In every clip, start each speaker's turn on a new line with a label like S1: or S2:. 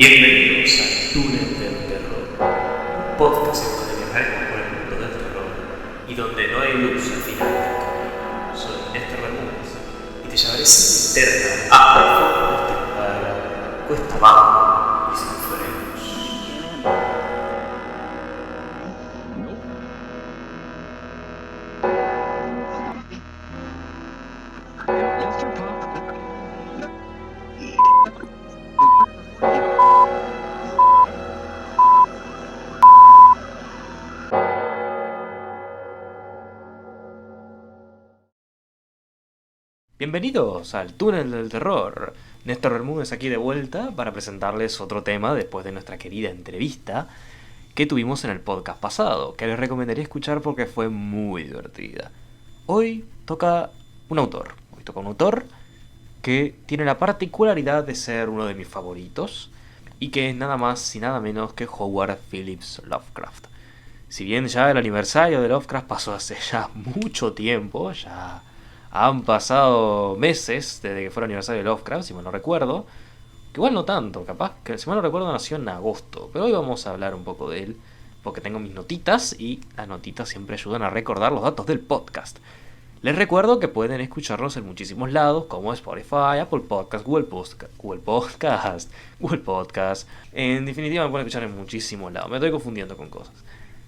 S1: Bienvenidos al Túnel del Terror, un podcast en donde viajaremos por el mundo del terror y donde no hay luz al final del camino. Soy Néstor Bermúdez y te llevaré sin linterna hasta el fondo de este lugar, cuesta abajo y sin frenos.
S2: Bienvenidos al Túnel del Terror. Néstor Bermúdez aquí de vuelta para presentarles otro tema después de nuestra querida entrevista que tuvimos en el podcast pasado, que les recomendaría escuchar porque fue muy divertida. Hoy toca un autor. Hoy toca un autor que tiene la particularidad de ser uno de mis favoritos y que es nada más y nada menos que Howard Phillips Lovecraft. Si bien ya el aniversario de Lovecraft pasó hace ya mucho tiempo, ya han pasado meses desde que fue el aniversario de Lovecraft, si mal no recuerdo. Que igual no tanto, capaz que si mal no recuerdo nació en agosto. Pero hoy vamos a hablar un poco de él, porque tengo mis notitas y las notitas siempre ayudan a recordar los datos del podcast. Les recuerdo que pueden escucharnos en muchísimos lados, como Spotify, Apple Podcast, Google Podcast. En definitiva me pueden escuchar en muchísimos lados. Me estoy confundiendo con cosas.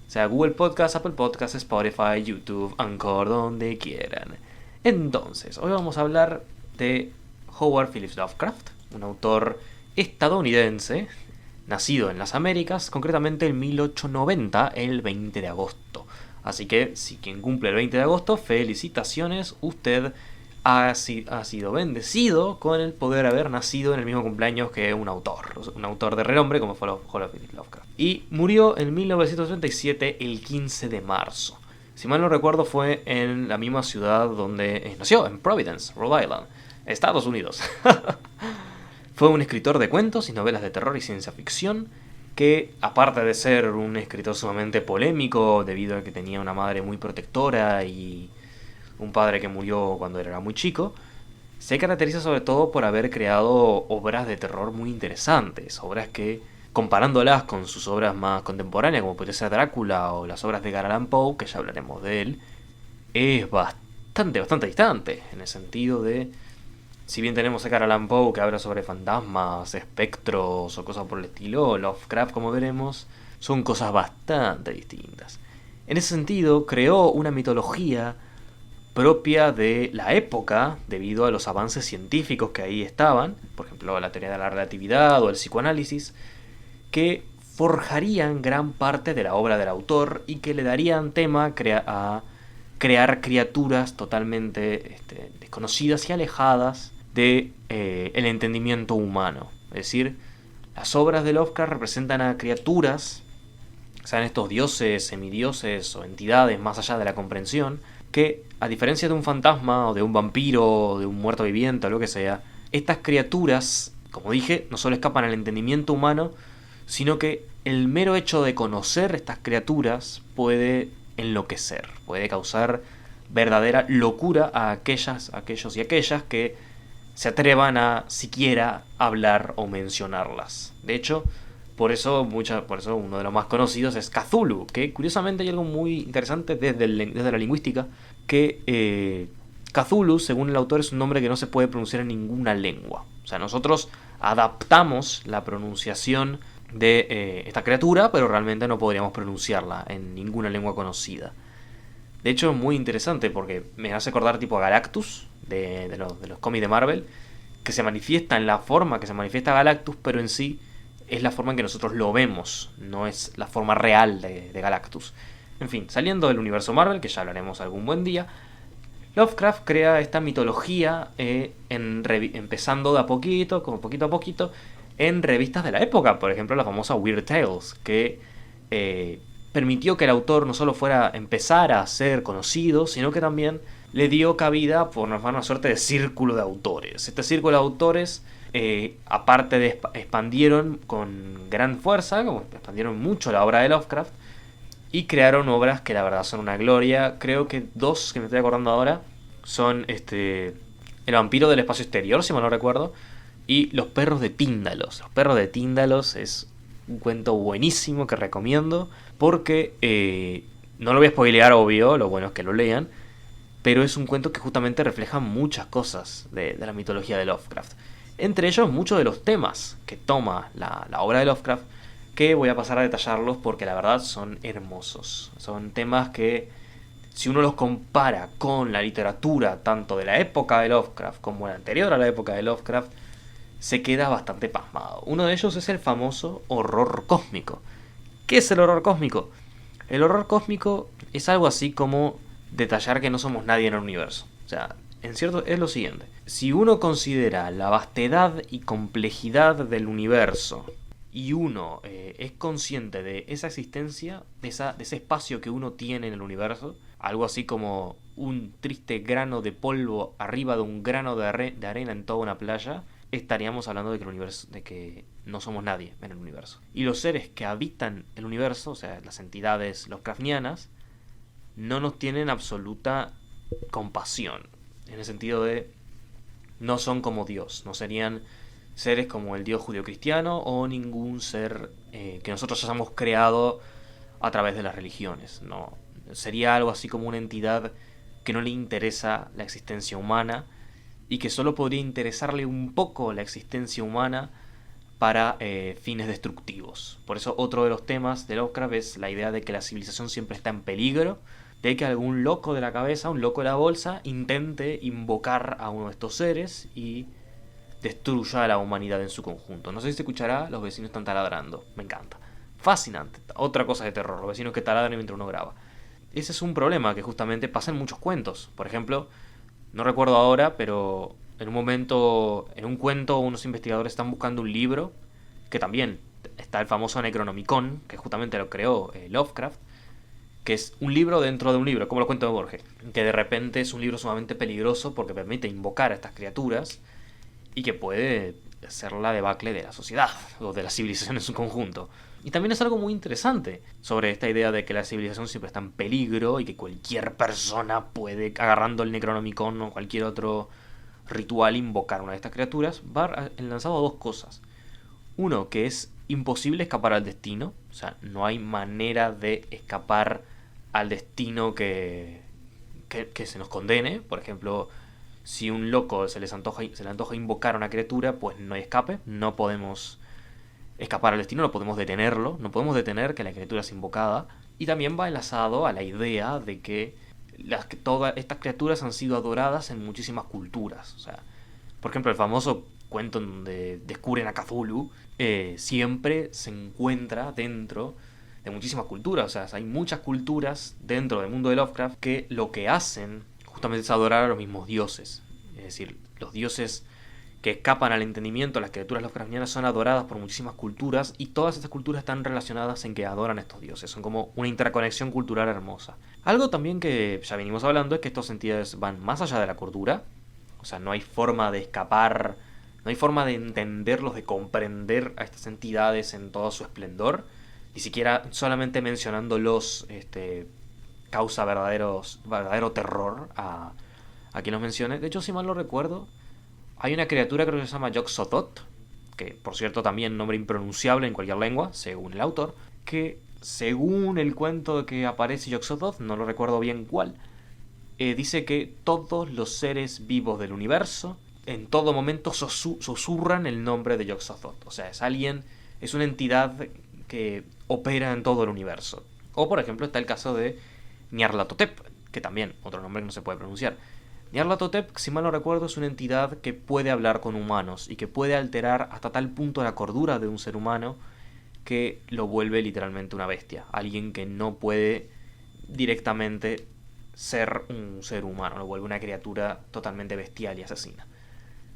S2: O sea, Google Podcast, Apple Podcast, Spotify, YouTube, Anchor, donde quieran. Entonces, hoy vamos a hablar de Howard Phillips Lovecraft, un autor estadounidense, nacido en las Américas, concretamente en 1890, el 20 de agosto. Así que, si quien cumple el 20 de agosto, felicitaciones, usted ha sido bendecido con el poder haber nacido en el mismo cumpleaños que un autor de renombre como fue Howard Phillips Lovecraft. Y murió en 1937, el 15 de marzo. Si mal no recuerdo, fue en la misma ciudad donde nació, en Providence, Rhode Island, Estados Unidos. Fue un escritor de cuentos y novelas de terror y ciencia ficción que, aparte de ser un escritor sumamente polémico debido a que tenía una madre muy protectora y un padre que murió cuando era muy chico, se caracteriza sobre todo por haber creado obras de terror muy interesantes, obras que, comparándolas con sus obras más contemporáneas, como podría ser Drácula o las obras de Edgar Allan Poe, que ya hablaremos de él, es bastante distante, en el sentido de, si bien tenemos a Edgar Allan Poe que habla sobre fantasmas, espectros o cosas por el estilo, Lovecraft, como veremos, son cosas bastante distintas. En ese sentido, creó una mitología propia de la época, debido a los avances científicos que ahí estaban, por ejemplo la teoría de la relatividad o el psicoanálisis, que forjarían gran parte de la obra del autor y que le darían tema a crear criaturas totalmente desconocidas y alejadas de el entendimiento humano. Es decir, las obras de Lovecraft representan a criaturas, sean estos dioses, semidioses o entidades más allá de la comprensión, que, a diferencia de un fantasma o de un vampiro o de un muerto viviente o lo que sea, estas criaturas, como dije, no solo escapan al entendimiento humano, sino que el mero hecho de conocer estas criaturas puede enloquecer, puede causar verdadera locura a aquellos y aquellas que se atrevan a siquiera hablar o mencionarlas. De hecho, por eso uno de los más conocidos es Cthulhu, que curiosamente hay algo muy interesante desde la lingüística, que Cthulhu, según el autor, es un nombre que no se puede pronunciar en ninguna lengua. O sea, nosotros adaptamos la pronunciación de esta criatura, pero realmente no podríamos pronunciarla en ninguna lengua conocida. De hecho, es muy interesante porque me hace acordar tipo a Galactus de los cómics de Marvel, que se manifiesta en la forma que se manifiesta Galactus, pero en sí es la forma en que nosotros lo vemos, no es la forma real de Galactus. En fin, saliendo del universo Marvel, que ya hablaremos algún buen día, Lovecraft crea esta mitología empezando de a poquito, como poquito a poquito, en revistas de la época, por ejemplo la famosa Weird Tales, que permitió que el autor no solo empezara a ser conocido, sino que también le dio cabida por una suerte de círculo de autores. Este círculo de autores, aparte de expandieron con gran fuerza, como expandieron mucho la obra de Lovecraft, y crearon obras que la verdad son una gloria. Creo que dos que me estoy acordando ahora son El vampiro del espacio exterior, si mal no recuerdo, y Los perros de Tíndalos. Los perros de Tíndalos es un cuento buenísimo que recomiendo porque no lo voy a spoilear, obvio, lo bueno es que lo lean, pero es un cuento que justamente refleja muchas cosas de la mitología de Lovecraft. Entre ellos, muchos de los temas que toma la obra de Lovecraft, que voy a pasar a detallarlos porque la verdad son hermosos. Son temas que, si uno los compara con la literatura tanto de la época de Lovecraft como la anterior a la época de Lovecraft, se queda bastante pasmado. Uno de ellos es el famoso horror cósmico. ¿Qué es el horror cósmico? El horror cósmico es algo así como detallar que no somos nadie en el universo. O sea, en cierto es lo siguiente. Si uno considera la vastedad y complejidad del universo y uno es consciente de esa existencia, de ese espacio que uno tiene en el universo, algo así como un triste grano de polvo arriba de un grano de arena en toda una playa, estaríamos hablando de que el universo, de que no somos nadie en el universo. Y los seres que habitan el universo, o sea, las entidades lovecraftianas, no nos tienen absoluta compasión, en el sentido de no son como Dios, no serían seres como el Dios judio-cristiano o ningún ser que nosotros hayamos creado a través de las religiones. No, sería algo así como una entidad que no le interesa la existencia humana y que solo podría interesarle un poco la existencia humana para fines destructivos. Por eso otro de los temas de Lovecraft es la idea de que la civilización siempre está en peligro, de que algún loco de la cabeza, un loco de la bolsa, intente invocar a uno de estos seres y destruya a la humanidad en su conjunto. No sé si se escuchará, los vecinos están taladrando. Me encanta. Fascinante. Otra cosa de terror, los vecinos que taladran mientras uno graba. Ese es un problema que justamente pasa en muchos cuentos. Por ejemplo, no recuerdo ahora, pero en un momento, en un cuento, unos investigadores están buscando un libro, que también está el famoso Necronomicon, que justamente lo creó Lovecraft, que es un libro dentro de un libro, como lo cuento de Borges, que de repente es un libro sumamente peligroso porque permite invocar a estas criaturas y que puede ser la debacle de la sociedad o de la civilización en su conjunto. Y también es algo muy interesante sobre esta idea de que la civilización siempre está en peligro y que cualquier persona puede, agarrando el Necronomicon o cualquier otro ritual, invocar una de estas criaturas. Va enlazado a dos cosas. Uno, que es imposible escapar al destino, o sea, no hay manera de escapar al destino que se nos condene. Por ejemplo, si un loco se le antoja invocar a una criatura, pues no hay escape, no podemos escapar al destino, no podemos detenerlo, no podemos detener que la criatura sea invocada. Y también va enlazado a la idea de que todas estas criaturas han sido adoradas en muchísimas culturas. O sea, por ejemplo, el famoso cuento en donde descubren a Cthulhu siempre se encuentra dentro de muchísimas culturas. O sea, hay muchas culturas dentro del mundo de Lovecraft que lo que hacen justamente es adorar a los mismos dioses. Es decir, los dioses que escapan al entendimiento, las criaturas Lovecraftianas, son adoradas por muchísimas culturas y todas estas culturas están relacionadas en que adoran a estos dioses. Son como una interconexión cultural hermosa. Algo también que ya venimos hablando es que estas entidades van más allá de la cordura. O sea, no hay forma de escapar, no hay forma de entenderlos, de comprender a estas entidades en todo su esplendor. Ni siquiera solamente mencionándolos causa verdadero terror a quien los mencione. De hecho, si mal no recuerdo, hay una criatura, creo que se llama Yog-Sothoth, que por cierto también nombre impronunciable en cualquier lengua, según el autor, que según el cuento que aparece Yog-Sothoth, no lo recuerdo bien cuál, dice que todos los seres vivos del universo en todo momento susurran el nombre de Yog-Sothoth. O sea, es una entidad que opera en todo el universo. O por ejemplo está el caso de Nyarlathotep, que también, otro nombre que no se puede pronunciar. Nyarlathotep, si mal no recuerdo, es una entidad que puede hablar con humanos y que puede alterar hasta tal punto la cordura de un ser humano que lo vuelve literalmente una bestia. Alguien que no puede directamente ser un ser humano, lo vuelve una criatura totalmente bestial y asesina.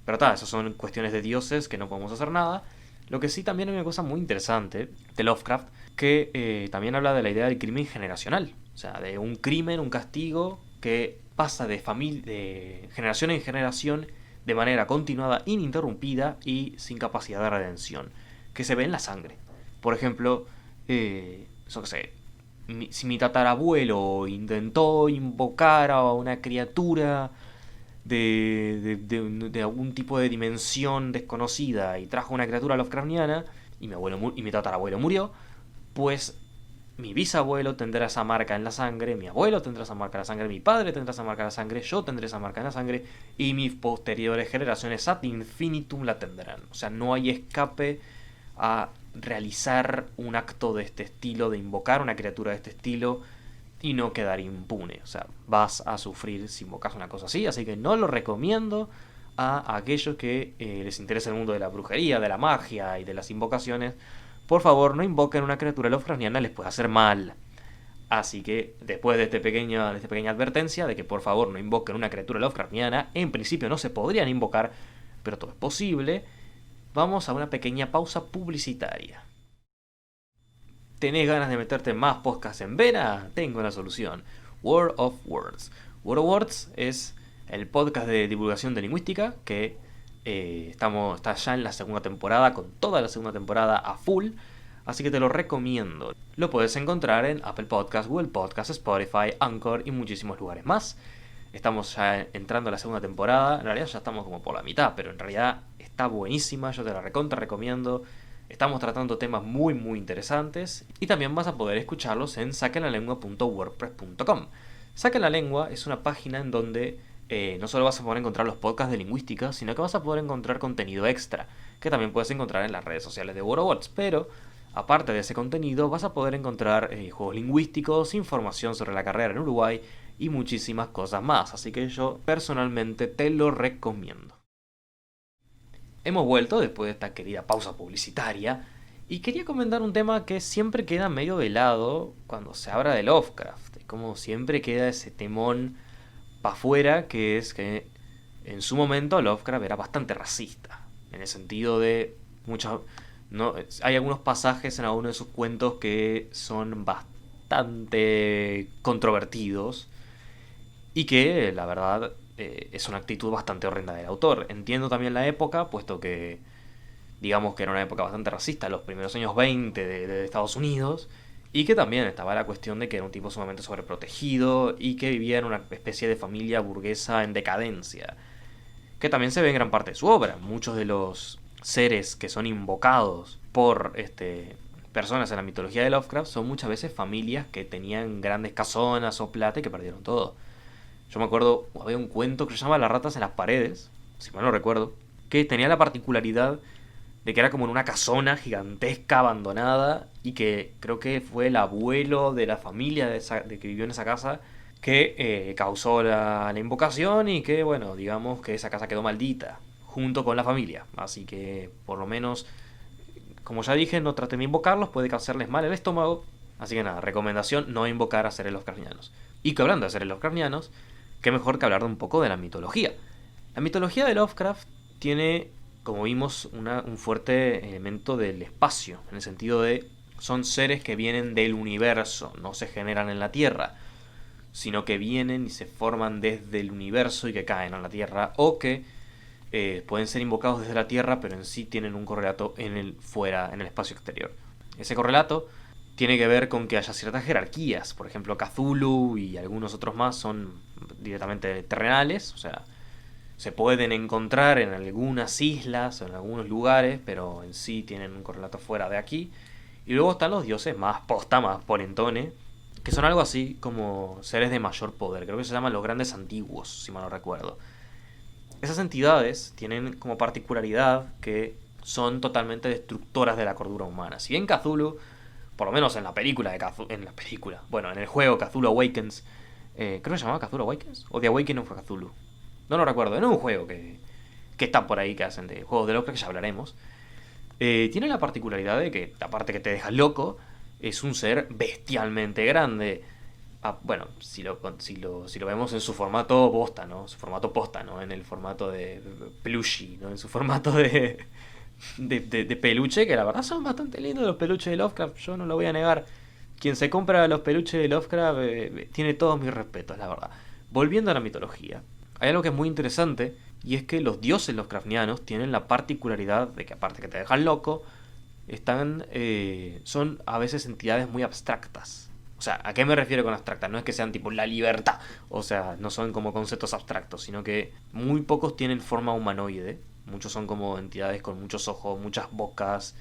S2: Pero esas son cuestiones de dioses que no podemos hacer nada. Lo que sí también hay una cosa muy interesante de Lovecraft, que también habla de la idea del crimen generacional. O sea, de un crimen, un castigo que pasa de generación en generación de manera continuada, ininterrumpida y sin capacidad de redención, que se ve en la sangre. Por ejemplo, si mi tatarabuelo intentó invocar a una criatura de algún tipo de dimensión desconocida y trajo una criatura Lovecraftiana y mi tatarabuelo murió, pues mi bisabuelo tendrá esa marca en la sangre, mi abuelo tendrá esa marca en la sangre, mi padre tendrá esa marca en la sangre, yo tendré esa marca en la sangre y mis posteriores generaciones ad infinitum la tendrán. O sea, no hay escape a realizar un acto de este estilo, de invocar una criatura de este estilo y no quedar impune. O sea, vas a sufrir si invocas una cosa así, así que no lo recomiendo a aquellos que les interesa el mundo de la brujería, de la magia y de las invocaciones. Por favor, no invoquen una criatura Lovecraftiana, les puede hacer mal. Así que, después de esta pequeña advertencia de que por favor no invoquen una criatura Lovecraftiana, en principio no se podrían invocar, pero todo es posible, vamos a una pequeña pausa publicitaria. ¿Tenés ganas de meterte en más podcasts en vena? Tengo una solución. World of Words. World of Words es el podcast de divulgación de lingüística que está ya en la segunda temporada, con toda la segunda temporada a full, así que te lo recomiendo. Lo puedes encontrar en Apple Podcasts, Google Podcasts, Spotify, Anchor y muchísimos lugares más. Estamos ya entrando a la segunda temporada, en realidad ya estamos como por la mitad, pero en realidad está buenísima, yo te la recomiendo. Estamos tratando temas muy muy interesantes y también vas a poder escucharlos en saquenlalengua.wordpress.com. Saquen la Lengua es una página en donde no solo vas a poder encontrar los podcasts de lingüística, sino que vas a poder encontrar contenido extra, que también puedes encontrar en las redes sociales de World of Words. Pero, aparte de ese contenido, vas a poder encontrar juegos lingüísticos, información sobre la carrera en Uruguay y muchísimas cosas más. Así que yo personalmente te lo recomiendo. Hemos vuelto después de esta querida pausa publicitaria y quería comentar un tema que siempre queda medio de lado cuando se habla de Lovecraft. Como siempre queda ese temón para afuera, que es que en su momento Lovecraft era bastante racista, en el sentido de hay algunos pasajes en algunos de sus cuentos que son bastante controvertidos y que la verdad es una actitud bastante horrenda del autor. Entiendo también la época, puesto que digamos que era una época bastante racista, los primeros años 20 de Estados Unidos. Y que también estaba la cuestión de que era un tipo sumamente sobreprotegido y que vivía en una especie de familia burguesa en decadencia. Que también se ve en gran parte de su obra. Muchos de los seres que son invocados por personas en la mitología de Lovecraft son muchas veces familias que tenían grandes casonas o plata y que perdieron todo. Yo me acuerdo, había un cuento que se llama Las ratas en las paredes, si mal no recuerdo, que tenía la particularidad de que era como en una casona gigantesca, abandonada, y que creo que fue el abuelo de la familia de que vivió en esa casa que causó la invocación y que, bueno, digamos que esa casa quedó maldita, junto con la familia. Así que, por lo menos, como ya dije, no traten de invocarlos, puede causarles mal el estómago. Así que nada, recomendación, no invocar a seres Lovecraftianos. Y que hablando de seres Lovecraftianos, qué mejor que hablar de un poco de la mitología. La mitología de Lovecraft tiene, como vimos, un fuerte elemento del espacio, en el sentido de son seres que vienen del universo, no se generan en la Tierra, sino que vienen y se forman desde el universo y que caen a la Tierra, o que pueden ser invocados desde la Tierra, pero en sí tienen un correlato en el espacio exterior. Ese correlato tiene que ver con que haya ciertas jerarquías, por ejemplo Cthulhu y algunos otros más son directamente terrenales, o sea, se pueden encontrar en algunas islas o en algunos lugares, pero en sí tienen un correlato fuera de aquí. Y luego están los dioses más posta, más polentones, que son algo así como seres de mayor poder. Creo que se llaman los grandes antiguos, si mal no recuerdo. Esas entidades tienen como particularidad que son totalmente destructoras de la cordura humana. Si bien Cthulhu, por lo menos en la película bueno, en el juego Cthulhu Awakens, creo que se llamaba Cthulhu Awakens, o The Awakening of Cthulhu. No lo recuerdo, en un juego que está por ahí, que hacen de juegos de Lovecraft, que ya hablaremos. Tiene la particularidad de que, aparte que te deja loco, es un ser bestialmente grande. Bueno, si lo vemos en su formato posta, ¿no? Su formato posta, ¿no? En el formato de plushie, ¿no? En su formato de peluche, que la verdad son bastante lindos los peluches de Lovecraft, yo no lo voy a negar. Quien se compra los peluches de Lovecraft tiene todos mis respetos, la verdad. Volviendo a la mitología, hay algo que es muy interesante, y es que los dioses Lovecraftianos tienen la particularidad de que, aparte que te dejan loco, son a veces entidades muy abstractas. O sea, ¿a qué me refiero con abstracta? No es que sean tipo la libertad, o sea, no son como conceptos abstractos, sino que muy pocos tienen forma humanoide. Muchos son como entidades con muchos ojos, muchas bocas,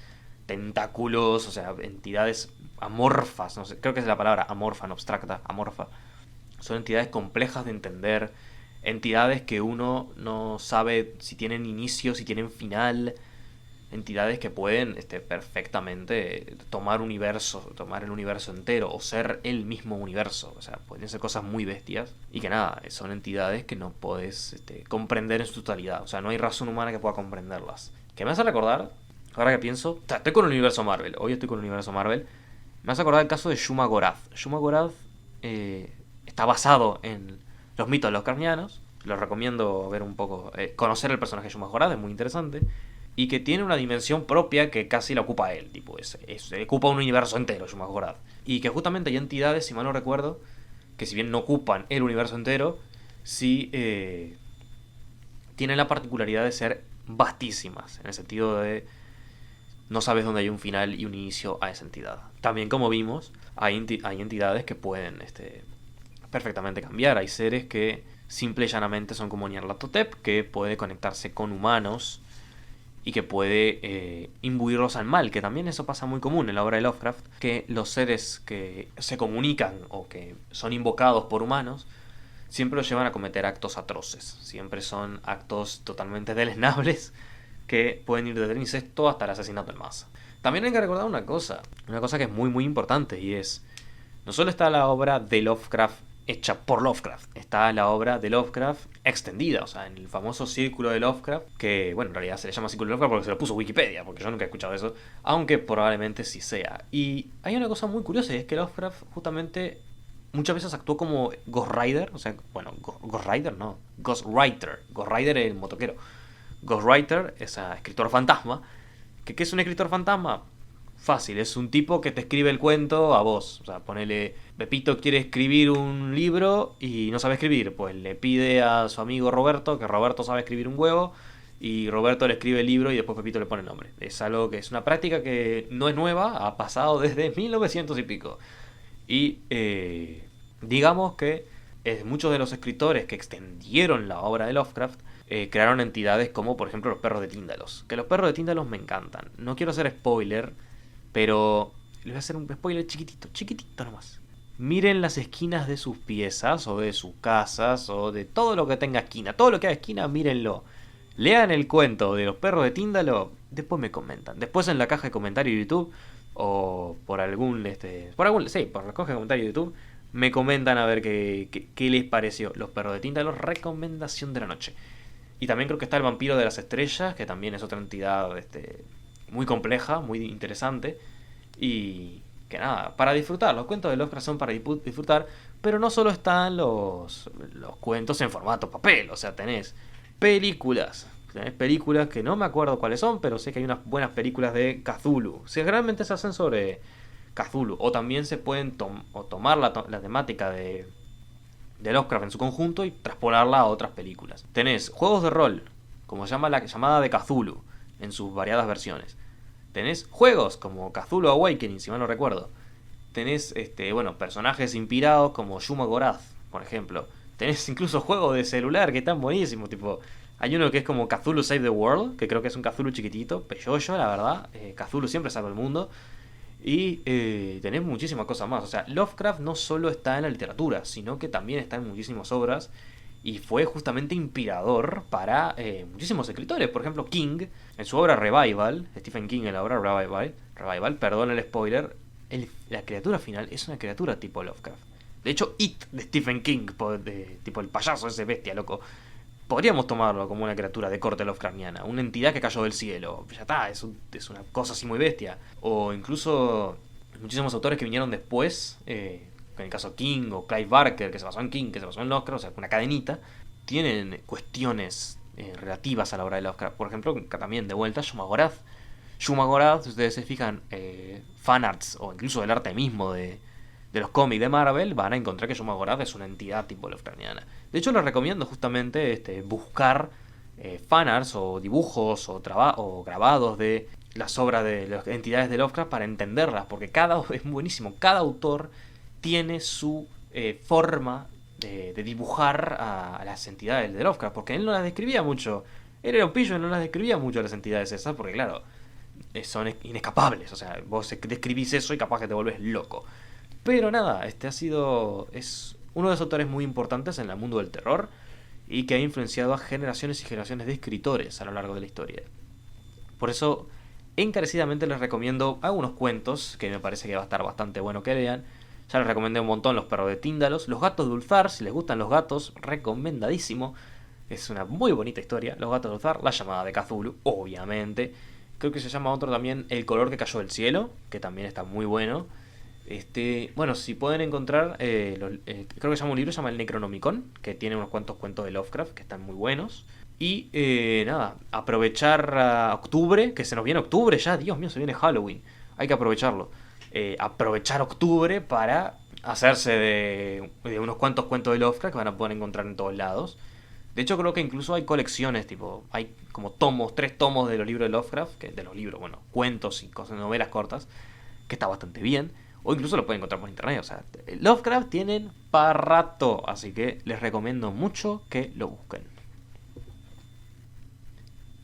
S2: tentáculos, o sea, entidades amorfas, no sé, creo que es la palabra amorfa, no abstracta, amorfa. Son entidades complejas de entender, entidades que uno no sabe si tienen inicio, si tienen final, entidades que pueden perfectamente tomar el universo entero o ser el mismo universo. O sea, pueden ser cosas muy bestias y que nada, son entidades que no podés comprender en su totalidad. O sea, no hay razón humana que pueda comprenderlas. Que me hace recordar, ahora que pienso, o sea, estoy con el universo Marvel, hoy estoy con el universo Marvel, me hace acordar el caso de Shuma Gorath. Shuma Gorath está basado en los mitos lovecraftianos. Los recomiendo ver un poco, conocer el personaje de Shuma Gorath, es muy interesante. Y que tiene una dimensión propia que casi la ocupa él, tipo, ocupa un universo entero, Shuma Gorath. Y que justamente hay entidades, si mal no recuerdo, que si bien no ocupan el universo entero, sí tienen la particularidad de ser vastísimas, en el sentido de no sabes dónde hay un final y un inicio a esa entidad. También, como vimos, hay entidades que pueden perfectamente cambiar. Hay seres que simple y llanamente son como Nyarlathotep, que puede conectarse con humanos y que puede imbuirlos al mal, que también eso pasa muy común en la obra de Lovecraft, que los seres que se comunican o que son invocados por humanos siempre los llevan a cometer actos atroces, siempre son actos totalmente deleznables que pueden ir desde el incesto hasta el asesinato en masa. También hay que recordar una cosa que es muy muy importante, y es, no solo está la obra de Lovecraft hecha por Lovecraft, está la obra de Lovecraft extendida, o sea, en el famoso círculo de Lovecraft, que, bueno, en realidad se le llama círculo de Lovecraft porque se lo puso Wikipedia, porque yo nunca he escuchado eso, aunque probablemente sí sea. Y hay una cosa muy curiosa, y es que Lovecraft justamente muchas veces actuó como Ghost Rider, o sea, bueno, Ghost Rider no, Ghost Writer. Ghost Rider es el motoquero. Ghost Writer es escritor fantasma. ¿Qué es un escritor fantasma? Fácil, es un tipo que te escribe el cuento a vos. O sea, ponele, Pepito quiere escribir un libro y no sabe escribir. Pues le pide a su amigo Roberto, que Roberto sabe escribir un huevo, y Roberto le escribe el libro y después Pepito le pone el nombre. Es algo que es una práctica que no es nueva, ha pasado desde 1900 y pico. Y digamos que muchos de los escritores que extendieron la obra de Lovecraft crearon entidades como, por ejemplo, los perros de Tíndalos. Que los perros de Tíndalos me encantan. No quiero hacer spoiler, pero les voy a hacer un spoiler chiquitito nomás. Miren las esquinas de sus piezas, o de sus casas, o de todo lo que tenga esquina. Todo lo que haga esquina, mírenlo. Lean el cuento de los perros de Tíndalo, después me comentan. Después en la caja de comentarios de YouTube, o por por la caja de comentarios de YouTube, me comentan a ver qué les pareció los perros de Tíndalo. Recomendación de la noche. Y también creo que está el vampiro de las estrellas, que también es otra entidad muy compleja, muy interesante. Y que nada, para disfrutar. Los cuentos de Lovecraft son para disfrutar, pero no solo están los cuentos en formato papel. O sea, tenés películas. Tenés películas que no me acuerdo cuáles son, pero sé que hay unas buenas películas de Cthulhu. Generalmente se hacen sobre Cthulhu. O también se pueden tomar la temática de Lovecraft en su conjunto y traspolarla a otras películas. Tenés juegos de rol, como se llama la llamada de Cthulhu, en sus variadas versiones. Tenés juegos como Cthulhu Awakening, si mal no recuerdo. Tenés personajes inspirados como Shuma Gorath, por ejemplo. Tenés incluso juegos de celular que están buenísimos, tipo, hay uno que es como Cthulhu Save the World, que creo que es un Cthulhu chiquitito, peyoyo, la verdad. Cthulhu siempre salva el mundo. Y tenés muchísimas cosas más. O sea, Lovecraft no solo está en la literatura, sino que también está en muchísimas obras. Y fue justamente inspirador para muchísimos escritores. Por ejemplo, King, en su obra Revival, Stephen King en la obra Revival, perdón el spoiler, la criatura final es una criatura tipo Lovecraft. De hecho, It de Stephen King, tipo el payaso ese bestia, loco, podríamos tomarlo como una criatura de corte Lovecraftiana, una entidad que cayó del cielo. Ya está, es una cosa así muy bestia. O incluso muchísimos autores que vinieron después, en el caso King o Clive Barker, que se basó en King, que se basó en Lovecraft, o sea, una cadenita, tienen cuestiones relativas a la obra de Lovecraft. Por ejemplo, también de vuelta, Shuma Gorath. Shuma Gorath, si ustedes se fijan, fanarts o incluso del arte mismo de los cómics de Marvel, van a encontrar que Shuma Gorath es una entidad tipo Lovecraftiana. De hecho, les recomiendo justamente buscar fanarts o dibujos o grabados de las obras de las entidades de Lovecraft para entenderlas, porque es buenísimo. Cada autor tiene su forma de dibujar a las entidades de Lovecraft, porque él no las describía mucho. Él era un pillo y no las describía mucho a las entidades esas, porque claro, son inescapables. O sea, vos describís eso y capaz que te volvés loco. Pero nada, es uno de esos autores muy importantes en el mundo del terror y que ha influenciado a generaciones y generaciones de escritores a lo largo de la historia. Por eso, encarecidamente les recomiendo algunos cuentos que me parece que va a estar bastante bueno que lean. Ya les recomendé un montón Los perros de Tíndalos, Los gatos de Ulthar, si les gustan los gatos, recomendadísimo. Es una muy bonita historia, Los gatos de Ulthar, La llamada de Cthulhu, obviamente. Creo que se llama otro también El color que cayó del cielo, que también está muy bueno. Bueno, si pueden encontrar, creo que se llama un libro, se llama El Necronomicon, que tiene unos cuantos cuentos de Lovecraft que están muy buenos. Y nada, aprovechar octubre, que se nos viene octubre ya, Dios mío, se viene Halloween. Hay que aprovecharlo. Aprovechar octubre para hacerse de unos cuantos cuentos de Lovecraft que van a poder encontrar en todos lados. De hecho, creo que incluso hay colecciones, tipo, hay como tomos, 3 tomos de los libros de Lovecraft, de los libros, bueno, cuentos y cosas, novelas cortas, que está bastante bien. O incluso lo pueden encontrar por internet. O sea, Lovecraft tienen para rato. Así que les recomiendo mucho que lo busquen.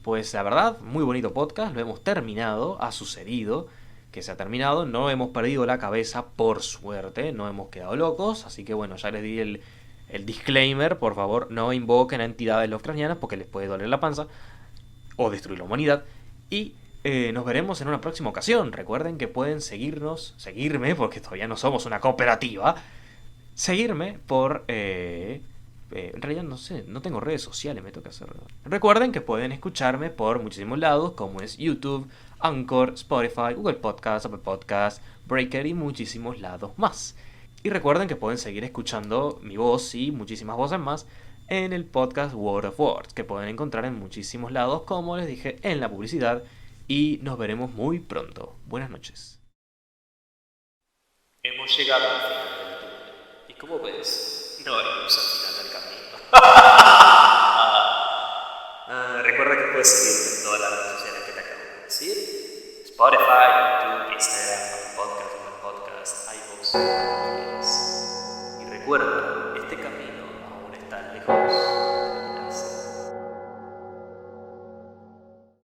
S2: Pues la verdad, muy bonito podcast. Lo hemos terminado. Ha sucedido que se ha terminado. No hemos perdido la cabeza, por suerte. No hemos quedado locos. Así que bueno, ya les di el disclaimer. Por favor, no invoquen a entidades Lovecraftianas porque les puede doler la panza. O destruir la humanidad. Y nos veremos en una próxima ocasión. Recuerden que pueden seguirme, porque todavía no somos una cooperativa. Seguirme por... en realidad no sé, no tengo redes sociales, me toca hacerlo. Recuerden que pueden escucharme por muchísimos lados, como es YouTube, Anchor, Spotify, Google Podcast, Apple Podcast, Breaker y muchísimos lados más. Y recuerden que pueden seguir escuchando mi voz y muchísimas voces más en el podcast World of Words, que pueden encontrar en muchísimos lados, como les dije en la publicidad. Y nos veremos muy pronto. Buenas noches.
S1: Hemos llegado al final del túnel. Y como ves, no hay luz al final del camino. Recuerda que puedes seguirme en todas las redes sociales que te acabo de decir. Spotify, YouTube,